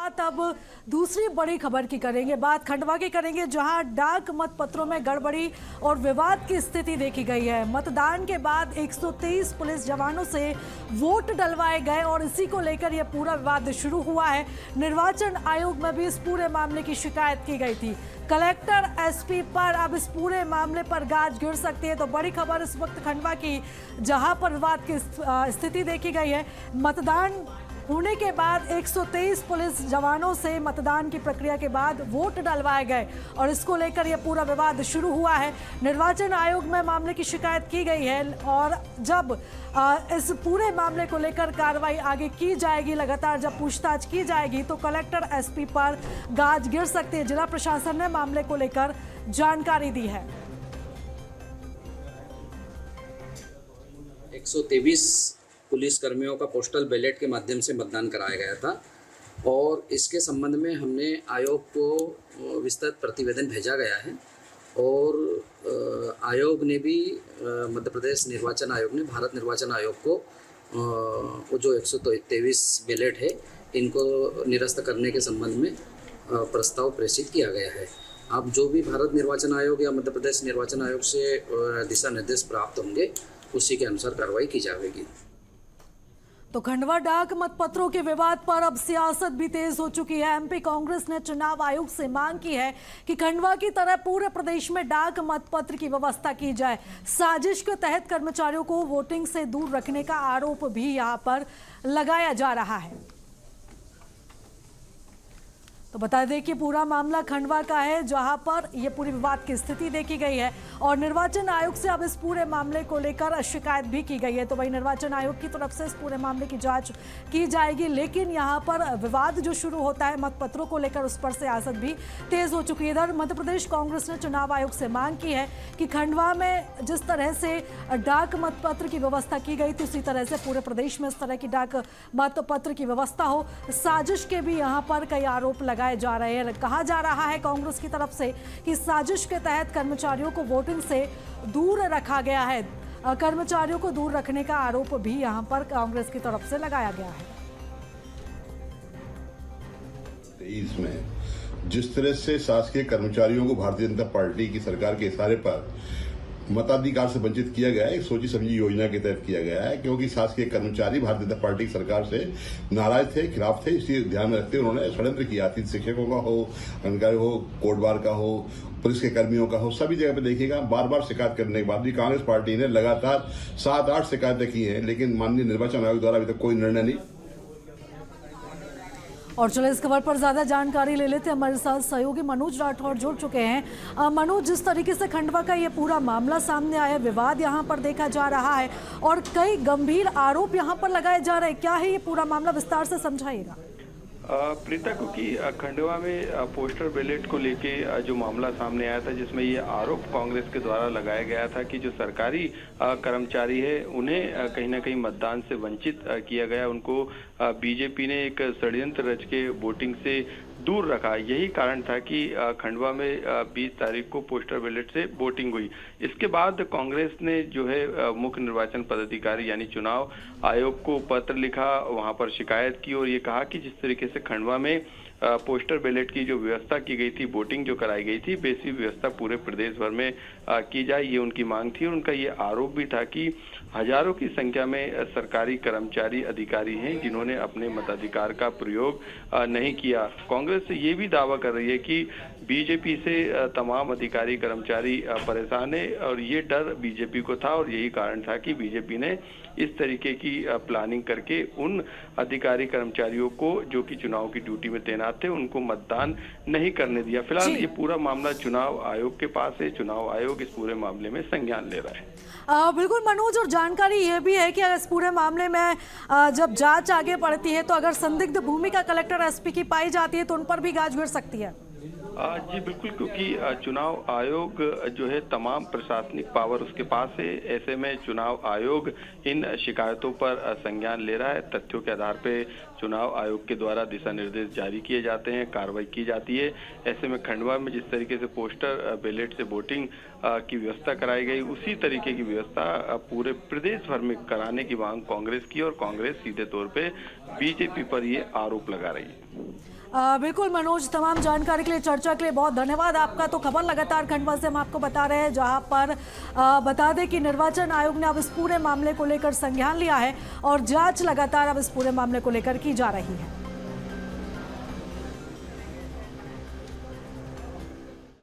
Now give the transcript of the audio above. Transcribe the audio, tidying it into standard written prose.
बात अब दूसरी बड़ी खबर की करेंगे, बात खंडवा की करेंगे, जहां डाक मतपत्रों में गड़बड़ी और विवाद की स्थिति देखी गई है। मतदान के बाद 123 पुलिस जवानों से वोट डलवाए गए और इसी को लेकर यह पूरा विवाद शुरू हुआ है। निर्वाचन आयोग में भी इस पूरे मामले की शिकायत की गई थी। कलेक्टर एसपी पर अब इस पूरे मामले पर गाज गिर सकती है। तो बड़ी खबर इस वक्त खंडवा की, जहां पर विवाद की स्थिति देखी गई है। मतदान होने के बाद 123 पुलिस जवानों से मतदान की प्रक्रिया के बाद वोट डलवाए गए और इसको लेकर यह पूरा विवाद शुरू हुआ है। निर्वाचन आयोग में मामले की शिकायत की गई है और जब इस पूरे मामले को लेकर कार्रवाई आगे की जाएगी, लगातार जब पूछताछ की जाएगी, तो कलेक्टर एसपी पर गाज गिर सकती है। जिला प्रशासन ने मामले को लेकर जानकारी दी है। 123 पुलिस कर्मियों का पोस्टल बैलेट के माध्यम से मतदान कराया गया था और इसके संबंध में हमने आयोग को विस्तृत प्रतिवेदन भेजा गया है और आयोग ने भी मध्य प्रदेश निर्वाचन आयोग ने भारत निर्वाचन आयोग को वो जो 123 बैलेट है इनको निरस्त करने के संबंध में प्रस्ताव प्रेषित किया गया है। अब जो भी भारत निर्वाचन आयोग या मध्य प्रदेश निर्वाचन आयोग से दिशा निर्देश प्राप्त होंगे उसी के अनुसार कार्रवाई की जाएगी। तो खंडवा डाक मतपत्रों के विवाद पर अब सियासत भी तेज हो चुकी है। एमपी कांग्रेस ने चुनाव आयोग से मांग की है कि खंडवा की तरह पूरे प्रदेश में डाक मतपत्र की व्यवस्था की जाए। साजिश के तहत कर्मचारियों को वोटिंग से दूर रखने का आरोप भी यहां पर लगाया जा रहा है। तो बता दें कि पूरा मामला खंडवा का है, जहां पर यह पूरी विवाद की स्थिति देखी गई है और निर्वाचन आयोग से अब इस पूरे मामले को लेकर शिकायत भी की गई है। तो वही निर्वाचन आयोग की तरफ से इस पूरे मामले की जांच की जाएगी, लेकिन यहां पर विवाद जो शुरू होता है मतपत्रों को लेकर, उस पर सियासत भी तेज हो चुकी है। इधर मध्य प्रदेश कांग्रेस ने चुनाव आयोग से मांग की है कि खंडवा में जिस तरह से डाक मतपत्र की व्यवस्था की गई थी, उसी तरह से पूरे प्रदेश में इस तरह की डाक मतपत्र की व्यवस्था हो। साजिश के भी यहाँ पर कई आरोप लगाए जा रहे हैं। कहा जा रहा है कांग्रेस की तरफ से कि साजिश के तहत कर्मचारियों को वोटिंग से दूर रखा गया है। कर्मचारियों को दूर रखने का आरोप भी यहां पर कांग्रेस की तरफ से लगाया गया है। 23 में जिस तरह से शासकीय कर्मचारियों को भारतीय जनता पार्टी की सरकार के इशारे पर मताधिकार से वंचित किया गया है, एक सोची समझी योजना के तहत किया गया है, क्योंकि शासकीय कर्मचारी भारतीय जनता पार्टी की सरकार से नाराज थे, खिलाफ थे। इसी ध्यान में रखते उन्होंने षड्यंत्र किया। शिक्षकों का हो, अधिकारी हो, कोर्ट बार का हो, पुलिस के कर्मियों का हो, सभी जगह पे देखिएगा बार बार शिकायत करने के बाद भी कांग्रेस पार्टी ने लगातार 7-8 शिकायतें की हैं, लेकिन माननीय निर्वाचन आयोग द्वारा अभी तक कोई निर्णय नहीं। और चलो इस खबर पर ज्यादा जानकारी ले लेते हैं। हमारे साथ सहयोगी मनोज राठौर जुड़ चुके हैं। मनोज, जिस तरीके से खंडवा का ये पूरा मामला सामने आया, विवाद यहाँ पर देखा जा रहा है और कई गंभीर आरोप यहाँ पर लगाए जा रहे हैं, क्या है ये पूरा मामला, विस्तार से समझाइएगा। प्रीता, क्योंकि खंडवा में पोस्टर बैलेट को लेके जो मामला सामने आया था, जिसमें ये आरोप कांग्रेस के द्वारा लगाया गया था कि जो सरकारी कर्मचारी है उन्हें कहीं ना कहीं मतदान से वंचित किया गया, उनको बीजेपी ने एक षड्यंत्र रच के वोटिंग से दूर रखा। यही कारण था कि खंडवा में 20 तारीख को पोस्टर बैलेट से वोटिंग हुई। इसके बाद कांग्रेस ने जो है मुख्य निर्वाचन पदाधिकारी यानी चुनाव आयोग को पत्र लिखा, वहां पर शिकायत की और ये कहा कि जिस तरीके से खंडवा में पोस्टर बैलेट की जो व्यवस्था की गई थी, वोटिंग जो कराई गई थी, वैसी व्यवस्था पूरे प्रदेश भर में की जाए, ये उनकी मांग थी। और उनका ये आरोप भी था कि हजारों की संख्या में सरकारी कर्मचारी अधिकारी हैं जिन्होंने अपने मताधिकार का प्रयोग नहीं किया। कांग्रेस ये भी दावा कर रही है कि बीजेपी से तमाम अधिकारी कर्मचारी परेशान है और ये डर बीजेपी को था और यही कारण था कि बीजेपी ने इस तरीके की प्लानिंग करके उन अधिकारी कर्मचारियों को जो कि चुनाव की ड्यूटी में तैनात थे उनको मतदान नहीं करने दिया। फिलहाल ये पूरा मामला चुनाव आयोग के पास है। चुनाव आयोग इस पूरे मामले में संज्ञान ले रहा है। बिल्कुल मनोज, और जानकारी ये भी है कि अगर इस पूरे मामले में जब जांच आगे बढ़ती है तो अगर संदिग्ध भूमिका कलेक्टर एसपी की पाई जाती है तो उन पर भी गाज गिर सकती है। जी बिल्कुल, क्योंकि चुनाव आयोग जो है तमाम प्रशासनिक पावर उसके पास है। ऐसे में चुनाव आयोग इन शिकायतों पर संज्ञान ले रहा है। तथ्यों के आधार पे चुनाव आयोग के द्वारा दिशा निर्देश जारी किए जाते हैं, कार्रवाई की जाती है। ऐसे में खंडवा में जिस तरीके से पोस्टर बैलेट से वोटिंग की व्यवस्था कराई गई, उसी तरीके की व्यवस्था पूरे प्रदेश भर में कराने की मांग कांग्रेस की और कांग्रेस सीधे तौर पे बीजेपी पर ये आरोप लगा रही है। बिल्कुल मनोज, तमाम जानकारी के लिए, चर्चा के लिए बहुत धन्यवाद आपका। तो खबर लगातार खंडवा से हम आपको बता रहे हैं, जहां पर बता दें कि निर्वाचन आयोग ने अब इस पूरे मामले को लेकर संज्ञान लिया है और जांच लगातार अब इस पूरे मामले को लेकर की जा रही है।